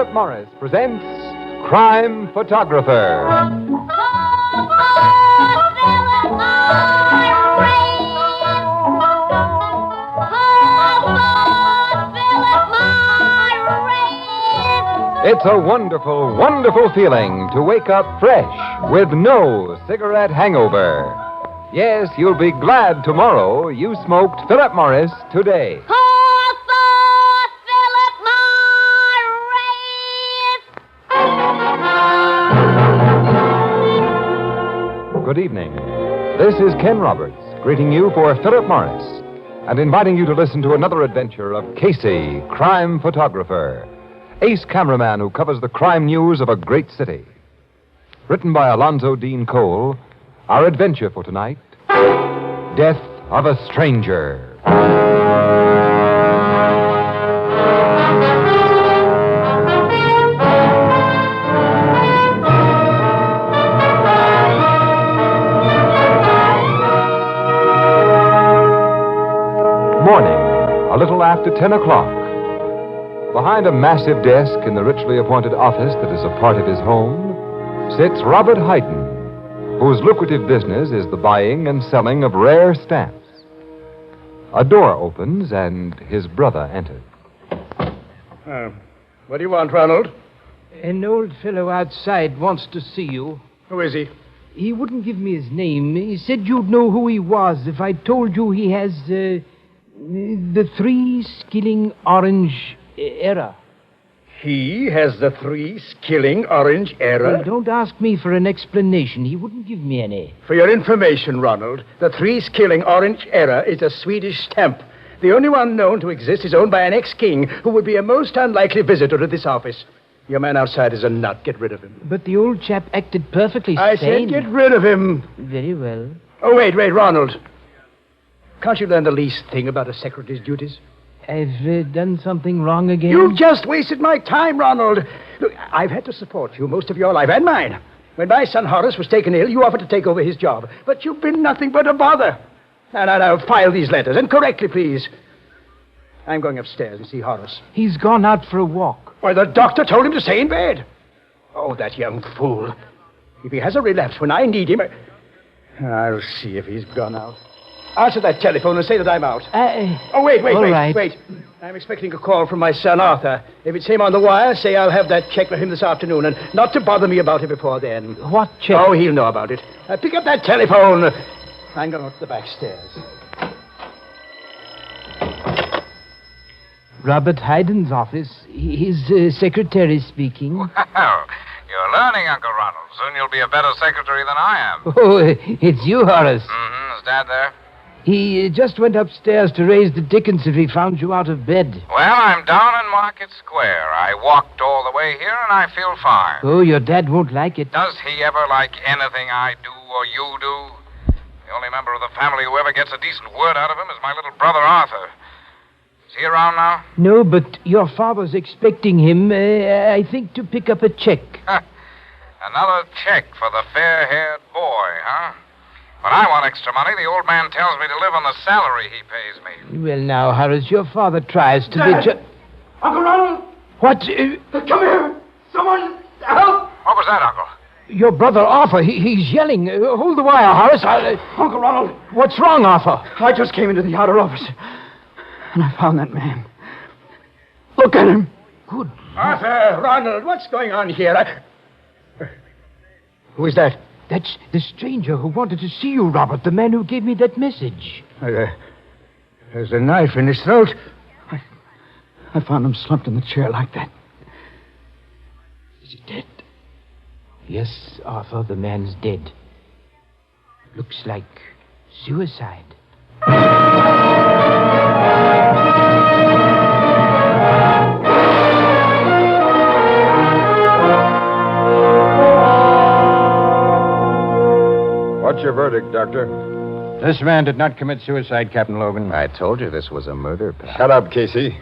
Philip Morris presents Crime Photographer. It's a wonderful, wonderful feeling to wake up fresh with no cigarette hangover. Yes, you'll be glad tomorrow you smoked Philip Morris today. Good evening. This is Ken Roberts greeting you for Philip Morris and inviting you to listen to another adventure of Casey, crime photographer, ace cameraman who covers the crime news of a great city. Written by Alonzo Dean Cole, our adventure for tonight, Death of a Stranger. Morning, a little after 10 o'clock. Behind a massive desk in the richly appointed office that is a part of his home sits Robert Hayden, whose lucrative business is the buying and selling of rare stamps. A door opens and his brother enters. What do you want, Ronald? An old fellow outside wants to see you. Who is he? He wouldn't give me his name. He said you'd know who he was if I told you he has, the 3 skilling orange error. He has the 3 skilling orange error? Well, don't ask me for an explanation. He wouldn't give me any. For your information, Ronald, the 3 skilling orange error is a Swedish stamp. The only one known to exist is owned by an ex-king who would be a most unlikely visitor to this office. Your man outside is a nut. Get rid of him. But the old chap acted perfectly sane. I said get rid of him. Very well. Oh, wait, Ronald. Can't you learn the least thing about a secretary's duties? I've done something wrong again? You've just wasted my time, Ronald. Look, I've had to support you most of your life, and mine. When my son Horace was taken ill, you offered to take over his job. But you've been nothing but a bother. Now, file these letters, and correctly, please. I'm going upstairs and see Horace. He's gone out for a walk. Why, the doctor told him to stay in bed. Oh, that young fool. If he has a relapse when I need him, I'll see if he's gone out. Answer that telephone and say that I'm out. Wait. I'm expecting a call from my son, Arthur. If it's him on the wire, say I'll have that check for him this afternoon, and not to bother me about it before then. What check? Oh, he'll know about it. Pick up that telephone. I'm going up the back stairs. Robert Hayden's office. His secretary speaking. Well, you're learning, Uncle Ronald. Soon you'll be a better secretary than I am. Oh, it's you, Horace. Mm-hmm. Is Dad there? He just went upstairs to raise the dickens if he found you out of bed. Well, I'm down in Market Square. I walked all the way here, and I feel fine. Oh, your dad won't like it. Does he ever like anything I do or you do? The only member of the family who ever gets a decent word out of him is my little brother, Arthur. Is he around now? No, but your father's expecting him, I think, to pick up a check. Another check for the fair-haired boy, huh? When I want extra money, the old man tells me to live on the salary he pays me. Well, now, Horace, your father tries to be... Uncle Ronald! What? Come here! Someone help! What was that, Uncle? Your brother, Arthur, he's yelling. Hold the wire, Horace. Uncle Ronald! What's wrong, Arthur? I just came into the outer office, and I found that man. Look at him. Good. Arthur, Ronald, what's going on here? Who is that? That's the stranger who wanted to see you, Robert, the man who gave me that message. There's a knife in his throat. I found him slumped in the chair like that. Is he dead? Yes, Arthur, the man's dead. Looks like suicide. What's your verdict, Doctor? This man did not commit suicide, Captain Logan. I told you this was a murder, pal. Shut up, Casey.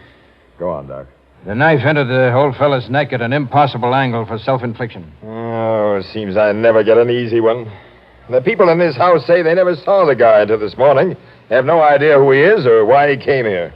Go on, Doc. The knife entered the old fellow's neck at an impossible angle for self-infliction. Oh, it seems I never get an easy one. The people in this house say they never saw the guy until this morning. They have no idea who he is or why he came here.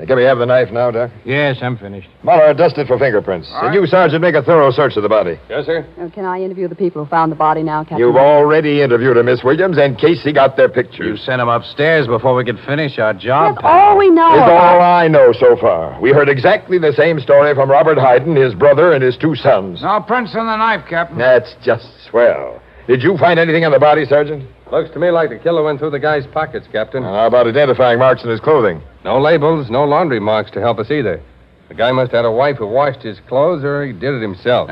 Can we have the knife now, Doc? Yes, I'm finished. Muller, dust it for fingerprints. And you, Sergeant, make a thorough search of the body. Yes, sir. Can I interview the people who found the body now, Captain? You've already interviewed her, Miss Williams, and Casey got their You pictures. sent him upstairs before we could finish our job. That's all we know. It's about- all I know so far. We heard exactly the same story from Robert Hayden, his brother, and his two sons. No prints on the knife, Captain. That's just swell. Did you find anything on the body, Sergeant? Looks to me like the killer went through the guy's pockets, Captain. How about identifying marks in his clothing? No labels, no laundry marks to help us either. The guy must have had a wife who washed his clothes, or he did it himself.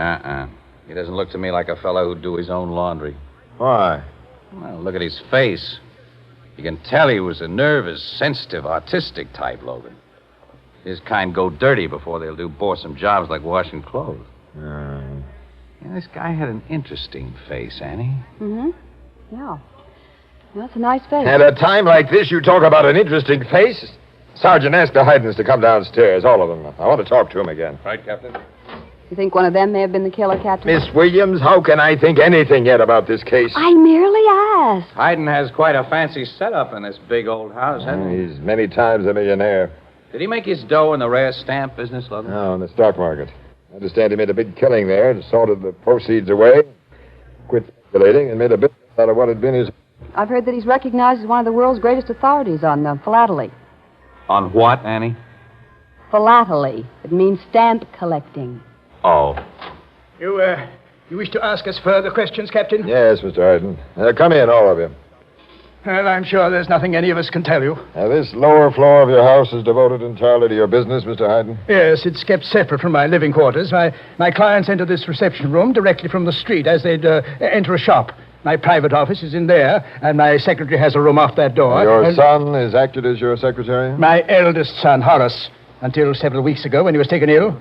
He doesn't look to me like a fellow who'd do his own laundry. Why? Well, look at his face. You can tell he was a nervous, sensitive, artistic type, Logan. His kind go dirty before they'll do boresome jobs like washing clothes. Yeah, this guy had an interesting face, Annie. Mm-hmm. Yeah. Well, that's a nice face. At a time like this, you talk about an interesting face? Sergeant, ask the Haydens to come downstairs, all of them. I want to talk to him again. Right, Captain? You think one of them may have been the killer, Captain? Miss Williams, how can I think anything yet about this case? I merely asked. Hayden has quite a fancy setup in this big old house, hasn't he? He's many times a millionaire. Did he make his dough in the rare stamp business, Logan? No, in the stock market. I understand he made a big killing there and sorted the proceeds away, quit speculating, and made a business out of what had been his... I've heard that he's recognized as one of the world's greatest authorities on philately. On what, Annie? Philately. It means stamp collecting. Oh. You wish to ask us further questions, Captain? Yes, Mr. Hayden. Come in, all of you. Well, I'm sure there's nothing any of us can tell you. This lower floor of your house is devoted entirely to your business, Mr. Hayden? Yes, it's kept separate from my living quarters. My clients enter this reception room directly from the street as they'd enter a shop. My private office is in there, and my secretary has a room off that door. Your son has acted as your secretary? My eldest son, Horace, until several weeks ago when he was taken ill.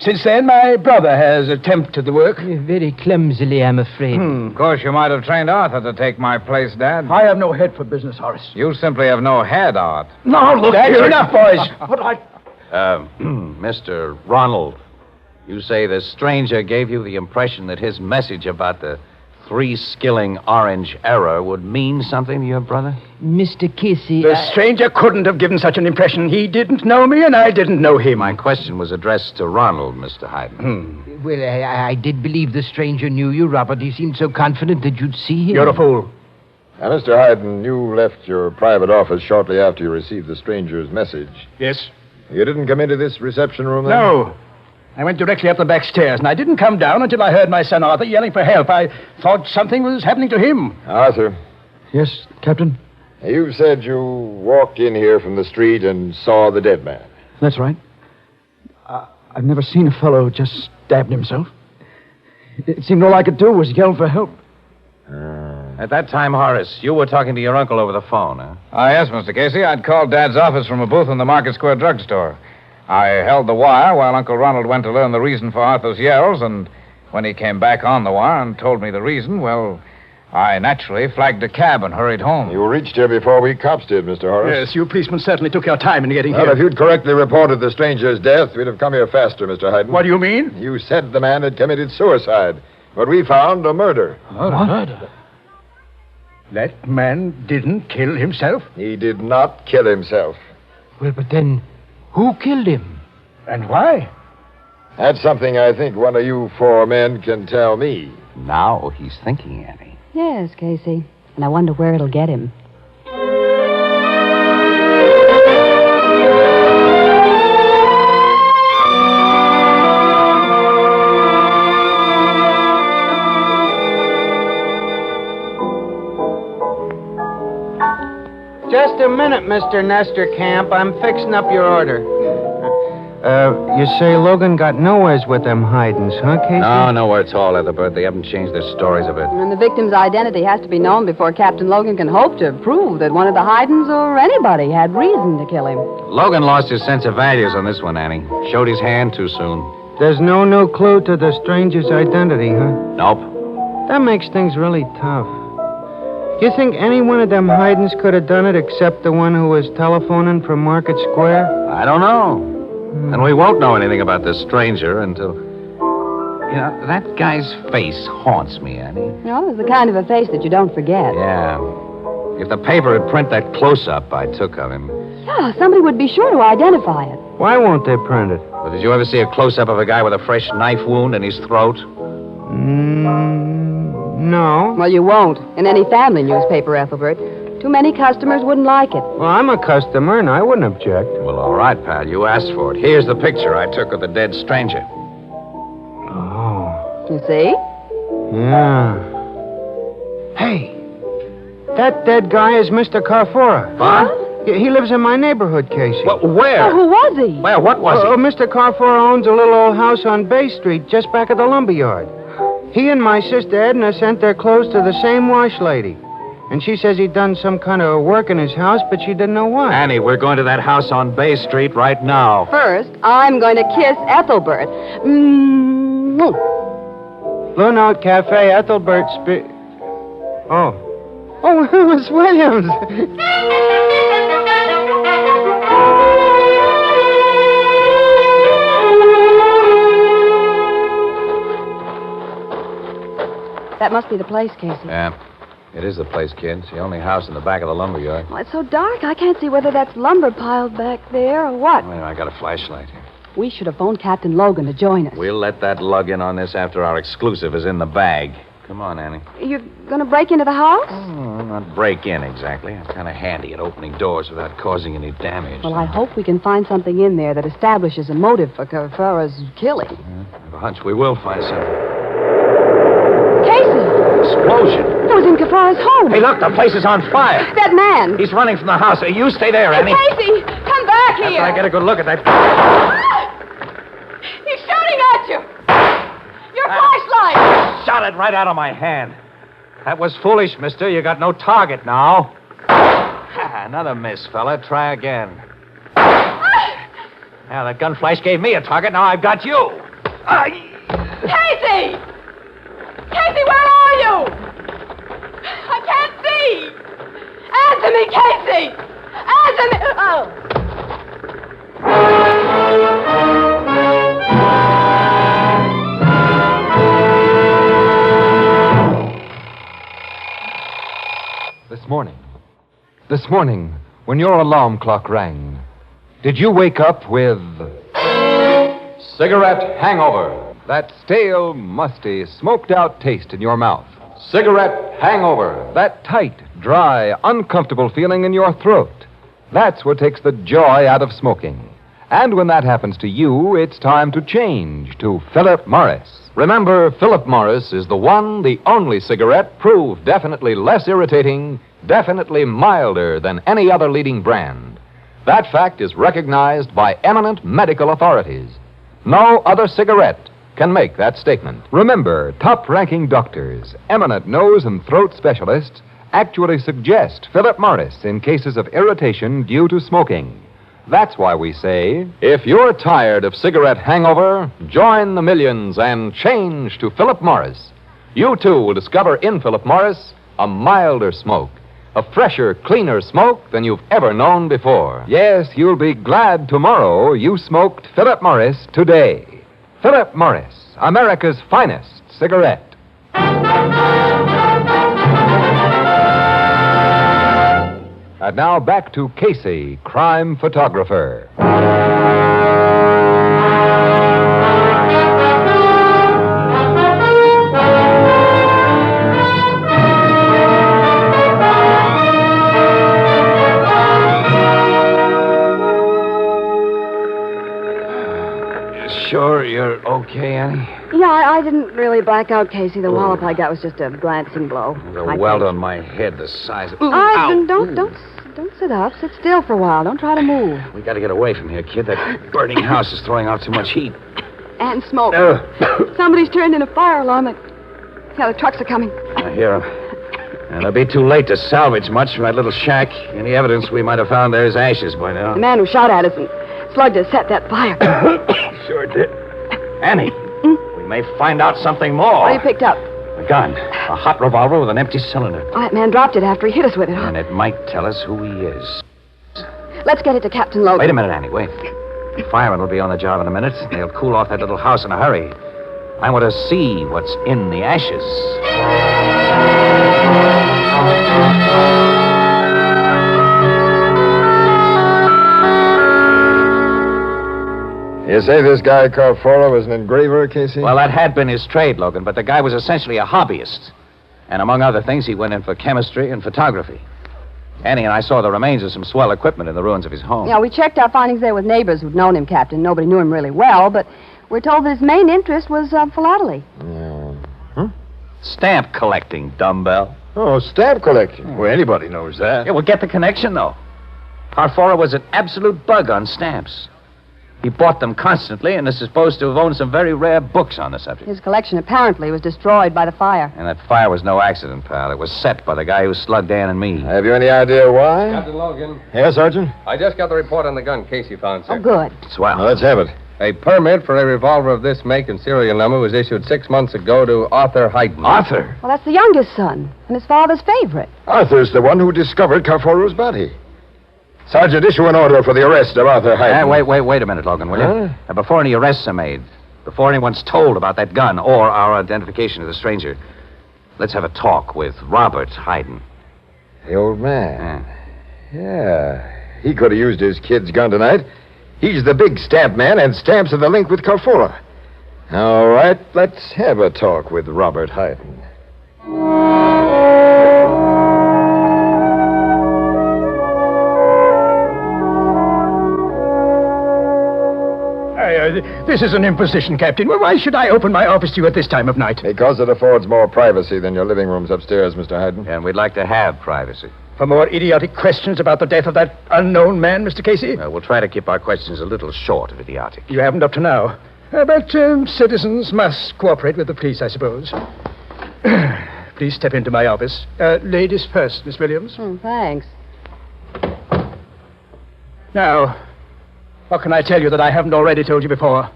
Since then, my brother has attempted the work. Very clumsily, I'm afraid. Of course, you might have trained Arthur to take my place, Dad. I have no head for business, Horace. You simply have no head, Art. No, look, that's enough, boys. What Mr. Ronald, you say the stranger gave you the impression that his message about the 3-skilling orange error would mean something to your brother? Mr. Casey... The stranger couldn't have given such an impression. He didn't know me, and I didn't know him. My question was addressed to Ronald, Mr. Hayden. Well, I did believe the stranger knew you, Robert. He seemed so confident that you'd see him. You're a fool. Now, Mr. Hayden, you left your private office shortly after you received the stranger's message. Yes? You didn't come into this reception room then? No. I went directly up the back stairs, and I didn't come down until I heard my son Arthur yelling for help. I thought something was happening to him. Arthur, Yes, Captain? you said you walked in here from the street and saw the dead man. That's right. I've never seen a fellow just stabbed himself. It seemed all I could do was yell for help. At that time, Horace, you were talking to your uncle over the phone, huh? Yes, Mr. Casey. I'd called Dad's office from a booth in the Market Square drugstore. I held the wire while Uncle Ronald went to learn the reason for Arthur's yells, and when he came back on the wire and told me the reason, well, I naturally flagged a cab and hurried home. You reached here before we cops did, Mr. Horace. Yes, you policemen certainly took your time in getting Well, here. if you'd correctly reported the stranger's death, we'd have come here faster, Mr. Hayden. What do you mean? You said the man had committed suicide, but we found a murder. Murder? That man didn't kill himself? He did not kill himself. Well, but then, who killed him? And why? That's something I think one of you 4 men can tell me. Now he's thinking, Annie. Yes, Casey. And I wonder where it'll get him. Just a minute, Mr. Nestor Camp. I'm fixing up your order. You say Logan got nowheres with them Haydens, huh, Casey? No, nowhere at all, Etherbird. They haven't changed their stories a bit. And the victim's identity has to be known before Captain Logan can hope to prove that one of the Haydens or anybody had reason to kill him. Logan lost his sense of values on this one, Annie. Showed his hand too soon. There's no clue to the stranger's identity, huh? Nope. That makes things really tough. You think any one of them Haydens could have done it except the one who was telephoning from Market Square? I don't know. And we won't know anything about this stranger until... You know, that guy's face haunts me, Annie. You know, it's the kind of a face that you don't forget. Yeah. If the paper had print that close-up I took of him. Yeah, somebody would be sure to identify it. Why won't they print it? Well, did you ever see a close-up of a guy with a fresh knife wound in his throat? No. Well, you won't. In any family newspaper, Ethelbert. Too many customers wouldn't like it. Well, I'm a customer, and I wouldn't object. Well, all right, pal. You asked for it. Here's the picture I took of the dead stranger. Oh. You see? Yeah. Hey, that dead guy is Mr. Carfora. What? He lives in my neighborhood, Casey. Well, where? Oh, who was he? Where? What was he? Mr. Carfora owns a little old house on Bay Street, just back of the lumber yard. He and my sister Edna sent their clothes to the same wash lady. And she says he'd done some kind of work in his house, but she didn't know what. Annie, we're going to that house on Bay Street right now. First, I'm going to kiss Ethelbert. Blue Note Cafe, Ethelbert Oh, it was Williams. That must be the place, Casey. Yeah, it is the place, kid. It's the only house in the back of the lumber yard. Well, it's so dark, I can't see whether that's lumber piled back there or what. Wait, I got a flashlight here. We should have phoned Captain Logan to join us. We'll let that lug in on this after our exclusive is in the bag. Come on, Annie. You're going to break into the house? Oh, not break in exactly. I'm kind of handy at opening doors without causing any damage. Well, I hope we can find something in there that establishes a motive for Carfara's killing. I have a hunch we will find something. Casey! Explosion. It was in Carfara's home. Hey, look, the place is on fire. That man. He's running from the house. You stay there, Annie. Casey, come back here. After I get a good look at that. He's shooting at you. Your flashlight. Shot it right out of my hand. That was foolish, mister. You got no target now. Another miss, fella. Try again. Now, that gun flash gave me a target. Now I've got you. Casey! Casey, where are you? I can't see. Answer me, Casey. Answer me. Oh. This morning, when your alarm clock rang, did you wake up with cigarette hangover? That stale, musty, smoked-out taste in your mouth. Cigarette hangover. That tight, dry, uncomfortable feeling in your throat. That's what takes the joy out of smoking. And when that happens to you, it's time to change to Philip Morris. Remember, Philip Morris is the one, the only cigarette proved definitely less irritating, definitely milder than any other leading brand. That fact is recognized by eminent medical authorities. No other cigarette can make that statement. Remember, top-ranking doctors, eminent nose and throat specialists actually suggest Philip Morris in cases of irritation due to smoking. That's why we say, if you're tired of cigarette hangover, join the millions and change to Philip Morris. You, too, will discover in Philip Morris a milder smoke, a fresher, cleaner smoke than you've ever known before. Yes, you'll be glad tomorrow you smoked Philip Morris today. Philip Morris, America's finest cigarette. And now back to Casey, crime photographer. Sure you're okay, Annie? Yeah, I didn't really black out, Casey. The wallop I got was just a glancing blow. There's a welt on my head the size of... Don't sit up. Sit still for a while. Don't try to move. We got to get away from here, kid. That burning house is throwing out too much heat. And smoke. Somebody's turned in a fire alarm. Yeah, the trucks are coming. I hear them. And it'll be too late to salvage much from that little shack. Any evidence we might have found there is ashes by now. The man who shot at us and slugged us set that fire. Sure did. Annie, we may find out something more. What you picked up? A gun. A hot revolver with an empty cylinder. Oh, that man dropped it after he hit us with it. And it might tell us who he is. Let's get it to Captain Logan. Wait a minute, Annie, wait. The firemen will be on the job in a minute. They'll cool off that little house in a hurry. I want to see what's in the ashes. You say this guy Carfora was an engraver, Casey? Well, that had been his trade, Logan, but the guy was essentially a hobbyist. And among other things, he went in for chemistry and photography. Annie and I saw the remains of some swell equipment in the ruins of his home. Yeah, we checked our findings there with neighbors who'd known him, Captain. Nobody knew him really well, but we're told that his main interest was philately. Stamp collecting, dumbbell. Oh, stamp collecting. Well, anybody knows that. Yeah, well, get the connection, though. Carfora was an absolute bug on stamps. He bought them constantly and is supposed to have owned some very rare books on the subject. His collection apparently was destroyed by the fire. And that fire was no accident, pal. It was set by the guy who slugged Dan and me. Have you any idea why? Captain Logan. Yes, Sergeant? I just got the report on the gun Casey found, sir. Oh, good. Swell. Well, let's have it. A permit for a revolver of this make and serial number was issued 6 months ago to Arthur Hayden. Arthur? Well, that's the youngest son and his father's favorite. Arthur's the one who discovered Carforo's body. Sergeant, issue an order for the arrest of Arthur Hayden. Wait a minute, Logan, will you? Before any arrests are made, before anyone's told about that gun or our identification of the stranger, let's have a talk with Robert Hayden. The old man. Yeah. He could have used his kid's gun tonight. He's the big stamp man, and stamps are the link with Carfora. All right, let's have a talk with Robert Hayden. This is an imposition, Captain. Well, why should I open my office to you at this time of night? Because it affords more privacy than your living rooms upstairs, Mr. Hayden. And we'd like to have privacy. For more idiotic questions about the death of that unknown man, Mr. Casey? We'll try to keep our questions a little short of idiotic. You haven't up to now. But citizens must cooperate with the police, I suppose. Please step into my office. Ladies first, Miss Williams. Thanks. Now, what can I tell you that I haven't already told you before?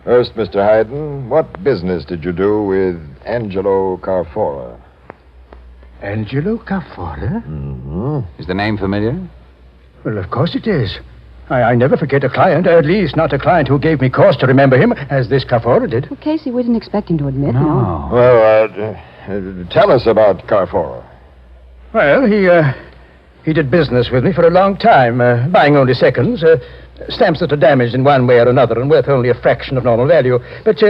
First, Mr. Hayden, what business did you do with Angelo Carfora? Angelo Carfora? Mm-hmm. Is the name familiar? Well, of course it is. I never forget a client, at least not a client who gave me cause to remember him, as this Carfora did. Well, Casey, we didn't expect him to admit, no. Well, tell us about Carfora. Well, he did business with me for a long time, buying only seconds, stamps that are damaged in one way or another and worth only a fraction of normal value. But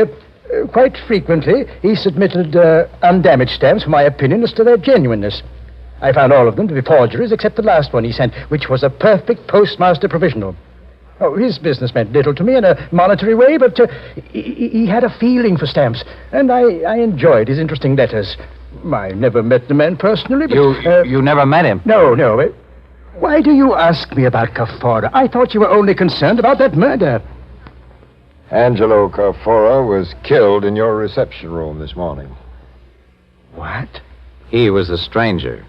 quite frequently, he submitted undamaged stamps for my opinion as to their genuineness. I found all of them to be forgeries, except the last one he sent, which was a perfect postmaster provisional. Oh, his business meant little to me in a monetary way, but he had a feeling for stamps, and I enjoyed his interesting letters. I never met the man personally, but... You never met him? No. Why do you ask me about Carfora? I thought you were only concerned about that murder. Angelo Carfora was killed in your reception room this morning. What? He was the stranger.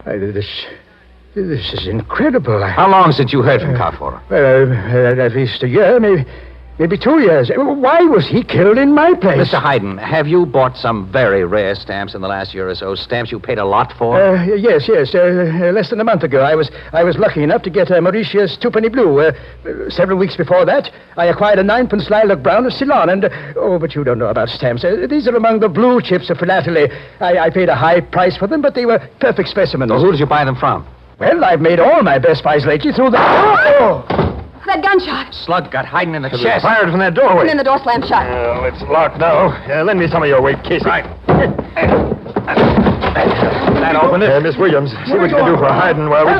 This is incredible. How long since you heard from Carfora? At least a year, maybe 2 years. Why was he killed in my place? Mr. Hayden, have you bought some very rare stamps in the last year or so? Stamps you paid a lot for? Yes. Less than a month ago, I was lucky enough to get Mauritius twopenny blue. Several weeks before that, I acquired a 9-pence lilac brown of Ceylon, and but you don't know about stamps. These are among the blue chips of philately. I paid a high price for them, but they were perfect specimens. Well, who did you buy them from? Well, I've made all my best buys lately through the... That gunshot. Slug got Hayden in the chest. Fired from that doorway. And then the door slammed shut. Well, it's locked now. Lend me some of your weight, Casey. Right. That opened it. Miss Williams, see what you can do for Hayden while we...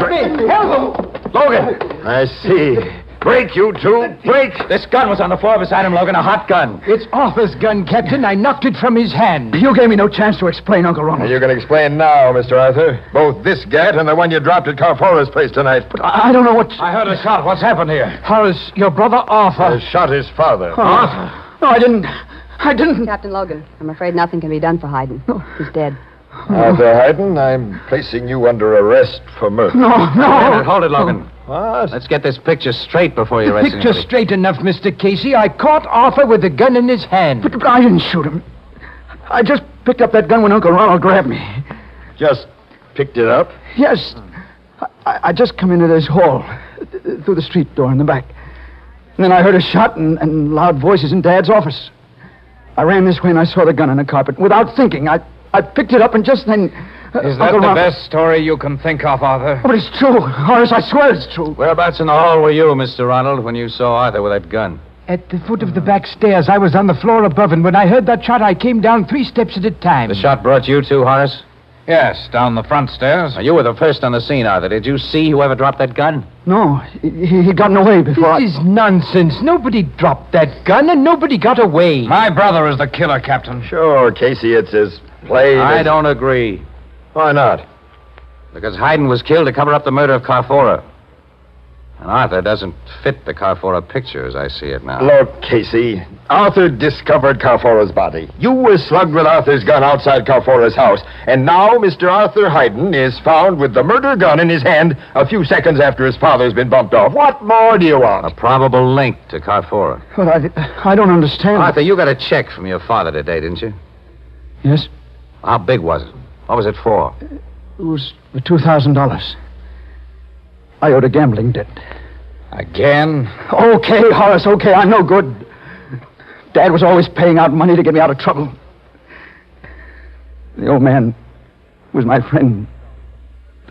Help him! Logan! I see. Break, you two. Break! This gun was on the floor beside him, Logan, a hot gun. It's Arthur's gun, Captain. I knocked it from his hand. You gave me no chance to explain, Uncle Ronald. You can explain now, Mr. Arthur. Both this gat and the one you dropped at Carfora's place tonight. But I don't know what... I heard a shot. What's happened here? Horace, your brother Arthur... shot his father. Arthur? No, I didn't. Captain Logan, I'm afraid nothing can be done for Hayden. He's dead. Arthur Hayden, I'm placing you under arrest for murder. No. Hold it, Logan. What? Let's get this picture straight before you arrest Picture straight enough, Mr. Casey. I caught Arthur with the gun in his hand. But I didn't shoot him. I just picked up that gun when Uncle Ronald grabbed me. Just picked it up? Yes. I just come into this hall, through the street door in the back. And then I heard a shot and loud voices in Dad's office. I ran this way and I saw the gun on the carpet. Without thinking, I picked it up and just then... Is that the best story you can think of, Arthur? But it's true. Horace, I swear it's true. Whereabouts in the hall were you, Mr. Ronald, when you saw Arthur with that gun? At the foot of the back stairs. I was on the floor above, and when I heard that shot, I came down 3 steps at a time. The shot brought you to, Horace? Yes, down the front stairs. Now, you were the first on the scene, Arthur. Did you see whoever dropped that gun? No, he'd gotten away before This is nonsense. Nobody dropped that gun, and nobody got away. My brother is the killer, Captain. Sure, Casey, it's as plain I as... don't agree. Why not? Because Hayden was killed to cover up the murder of Carfora. And Arthur doesn't fit the Carfora picture as I see it now. Look, Casey, Arthur discovered Carfora's body. You were slugged with Arthur's gun outside Carfora's house. And now Mr. Arthur Hayden is found with the murder gun in his hand a few seconds after his father's been bumped off. What more do you want? A probable link to Carfora. Well, I don't understand. Arthur, you got a check from your father today, didn't you? Yes? How big was it? What was it for? It was $2,000. I owed a gambling debt. Again? Okay, Horace, okay, I'm no good. Dad was always paying out money to get me out of trouble. The old man was my friend,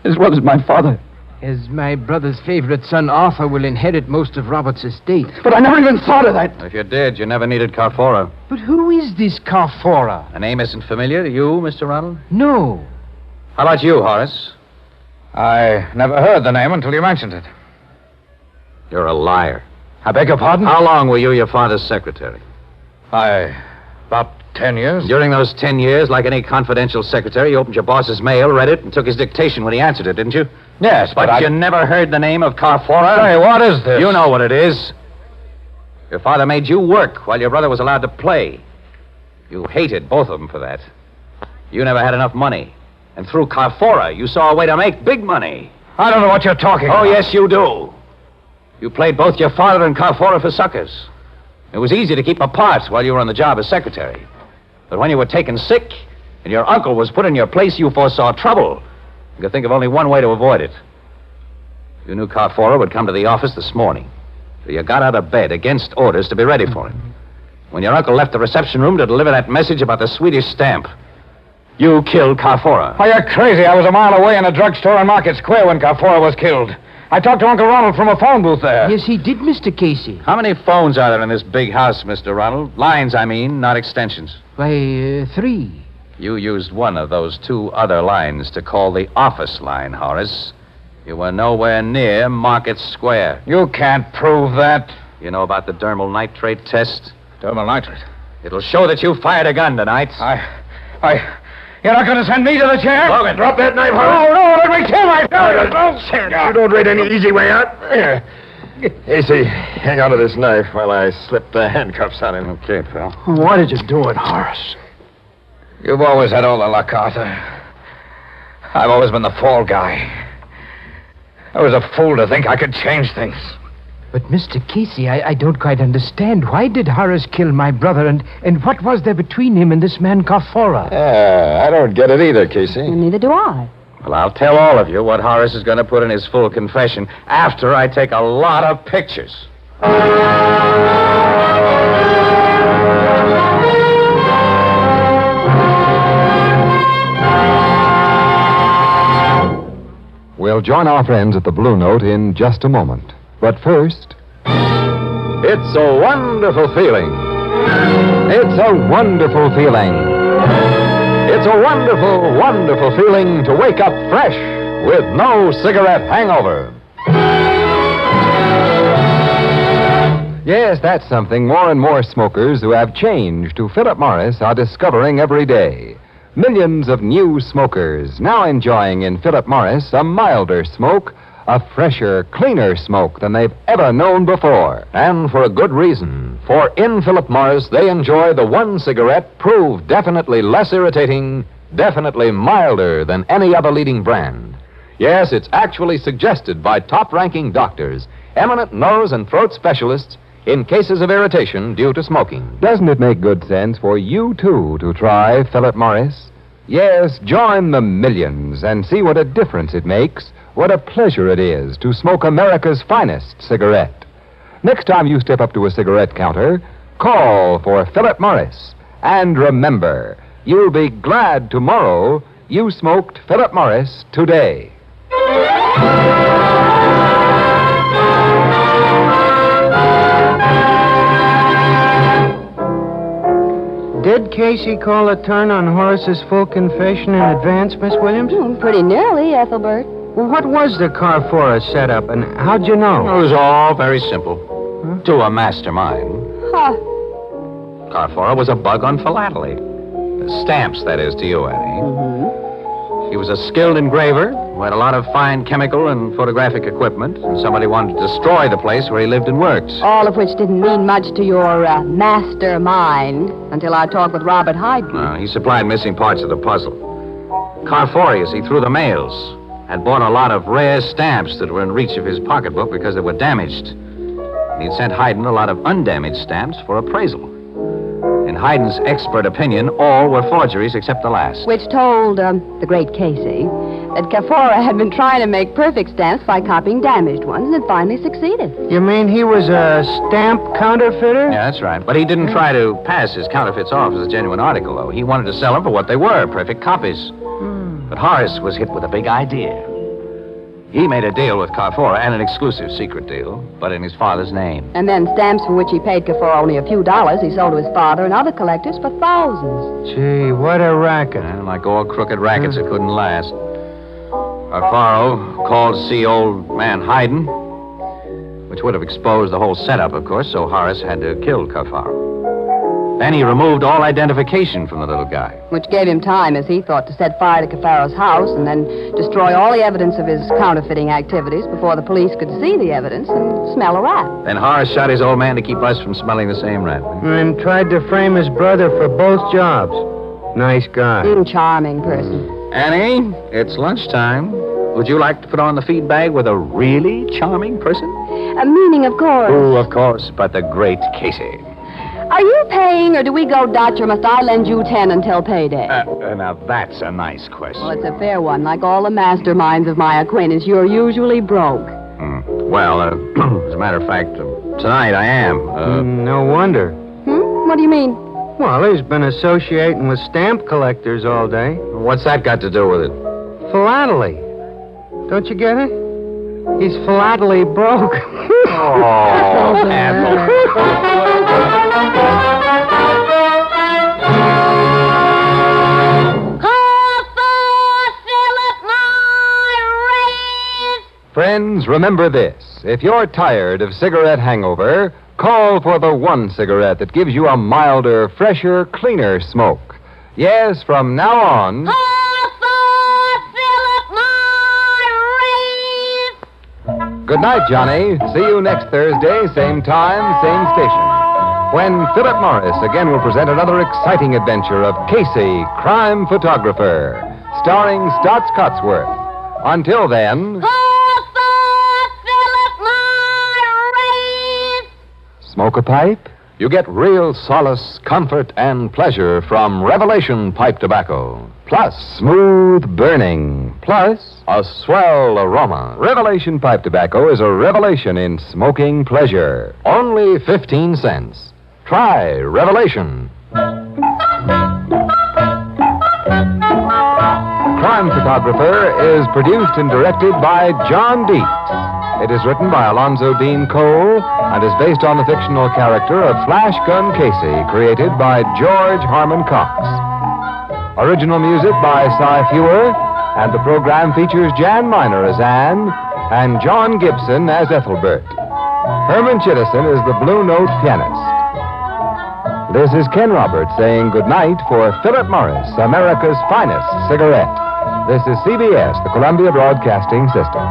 as well as my father. As my brother's favorite son, Arthur, will inherit most of Robert's estate. But I never even thought of that. If you did, you never needed Carfora. But who is this Carfora? The name isn't familiar to you, Mr. Ronald? No. How about you, Horace? I never heard the name until you mentioned it. You're a liar. I beg your pardon? How long were you your father's secretary? About 10 years. During those 10 years, like any confidential secretary, you opened your boss's mail, read it, and took his dictation when he answered it, didn't you? Yes, But you never heard the name of Carfora? Hey, what is this? You know what it is. Your father made you work while your brother was allowed to play. You hated both of them for that. You never had enough money. And through Carfora, you saw a way to make big money. I don't know what you're talking about. Oh, yes, you do. You played both your father and Carfora for suckers. It was easy to keep apart while you were on the job as secretary. But when you were taken sick and your uncle was put in your place, you foresaw trouble. You could think of only one way to avoid it. You knew Carfora would come to the office this morning. So you got out of bed against orders to be ready for him. When your uncle left the reception room to deliver that message about the Swedish stamp, you killed Carfora. Oh, you're crazy. I was a mile away in a drugstore in Market Square when Carfora was killed. I talked to Uncle Ronald from a phone booth there. Yes, he did, Mr. Casey. How many phones are there in this big house, Mr. Ronald? Lines, I mean, not extensions. Why, 3. You used one of those 2 other lines to call the office line, Horace. You were nowhere near Market Square. You can't prove that. You know about the dermal nitrate test? Dermal nitrate? It'll show that you fired a gun tonight. You're not going to send me to the chair? Logan, Drop that knife, Horace. Oh, no, let me kill myself. You don't rate any easy way out. Here. Casey, hang on to this knife while I slip the handcuffs on him. Okay, pal. Why did you do it, Horace? You've always had all the luck, Arthur. I've always been the fall guy. I was a fool to think I could change things. But, Mr. Casey, I don't quite understand. Why did Horace kill my brother, and what was there between him and this man Carfora? Yeah, I don't get it either, Casey. And neither do I. Well, I'll tell all of you what Horace is going to put in his full confession after I take a lot of pictures. We'll join our friends at the Blue Note in just a moment. But first... It's a wonderful feeling. It's a wonderful feeling. It's a wonderful, wonderful feeling to wake up fresh with no cigarette hangover. Yes, that's something more and more smokers who have changed to Philip Morris are discovering every day. Millions of new smokers now enjoying in Philip Morris a milder smoke, a fresher, cleaner smoke than they've ever known before. And for a good reason. For in Philip Morris, they enjoy the one cigarette proved definitely less irritating, definitely milder than any other leading brand. Yes, it's actually suggested by top-ranking doctors, eminent nose and throat specialists, in cases of irritation due to smoking. Doesn't it make good sense for you, too, to try Philip Morris? Yes, join the millions and see what a difference it makes, what a pleasure it is to smoke America's finest cigarette. Next time you step up to a cigarette counter, call for Philip Morris. And remember, you'll be glad tomorrow you smoked Philip Morris today. Did Casey call a turn on Horace's full confession in advance, Miss Williams? Pretty nearly, Ethelbert. Well, what was the Carfora setup, and how'd you know? It was all very simple. To a mastermind. Huh. Carfora was a bug on philately. Stamps, that is, to you, Annie. He was a skilled engraver who had a lot of fine chemical and photographic equipment, and somebody wanted to destroy the place where he lived and worked. All of which didn't mean much to your mastermind until our talk with Robert Hayden. He supplied missing parts of the puzzle. Carfora, as he threw the mails, had bought a lot of rare stamps that were in reach of his pocketbook because they were damaged. He'd sent Hayden a lot of undamaged stamps for appraisal. In Hayden's expert opinion, all were forgeries except the last. Which told the great Casey that Carfora had been trying to make perfect stamps by copying damaged ones and had finally succeeded. You mean he was a stamp counterfeiter? Yeah, that's right. But he didn't try to pass his counterfeits off as a genuine article, though. He wanted to sell them for what they were, perfect copies. But Horace was hit with a big idea. He made a deal with Carfora, and an exclusive secret deal, but in his father's name. And then stamps for which he paid Carfora only a few dollars, he sold to his father and other collectors for thousands. Gee, what a racket. And like all crooked rackets, it couldn't last. Carfora called to see old man Hayden, which would have exposed the whole setup, of course, so Horace had to kill Carfora. Then he removed all identification from the little guy. Which gave him time, as he thought, to set fire to Carfara's house and then destroy all the evidence of his counterfeiting activities before the police could see the evidence and smell a rat. Then Horace shot his old man to keep us from smelling the same rat. And tried to frame his brother for both jobs. Nice guy. Charming person. Annie, it's lunchtime. Would you like to put on the feed bag with a really charming person? Meaning, of course. Oh, of course, but the great Casey. Are you paying, or do we go Dutch, or must I lend you 10 until payday? Now, that's a nice question. Well, it's a fair one. Like all the masterminds of my acquaintance, you're usually broke. Well, as a matter of fact, tonight I am. No wonder. What do you mean? Well, he's been associating with stamp collectors all day. What's that got to do with it? Philately. Don't you get it? He's philately broke. Oh, Ethel. Friends, remember this. If you're tired of cigarette hangover, call for the one cigarette that gives you a milder, fresher, cleaner smoke. Yes, from now on... Good night, Johnny. See you next Thursday, same time, same station, when Philip Morris again will present another exciting adventure of Casey, crime photographer, starring Stotts Cotsworth. Until then... Smoke a pipe? You get real solace, comfort, and pleasure from Revelation pipe tobacco. Plus smooth burning. Plus a swell aroma. Revelation pipe tobacco is a revelation in smoking pleasure. Only 15 cents. Try Revelation. Crime Photographer is produced and directed by John Dietz. It is written by Alonzo Dean Cole and is based on the fictional character of Flash Gun Casey, created by George Harmon Cox. Original music by Cy Fewer, and the program features Jan Miner as Anne and John Gibson as Ethelbert. Herman Chittison is the Blue Note pianist. This is Ken Roberts saying goodnight for Philip Morris, America's finest cigarette. This is CBS, the Columbia Broadcasting System.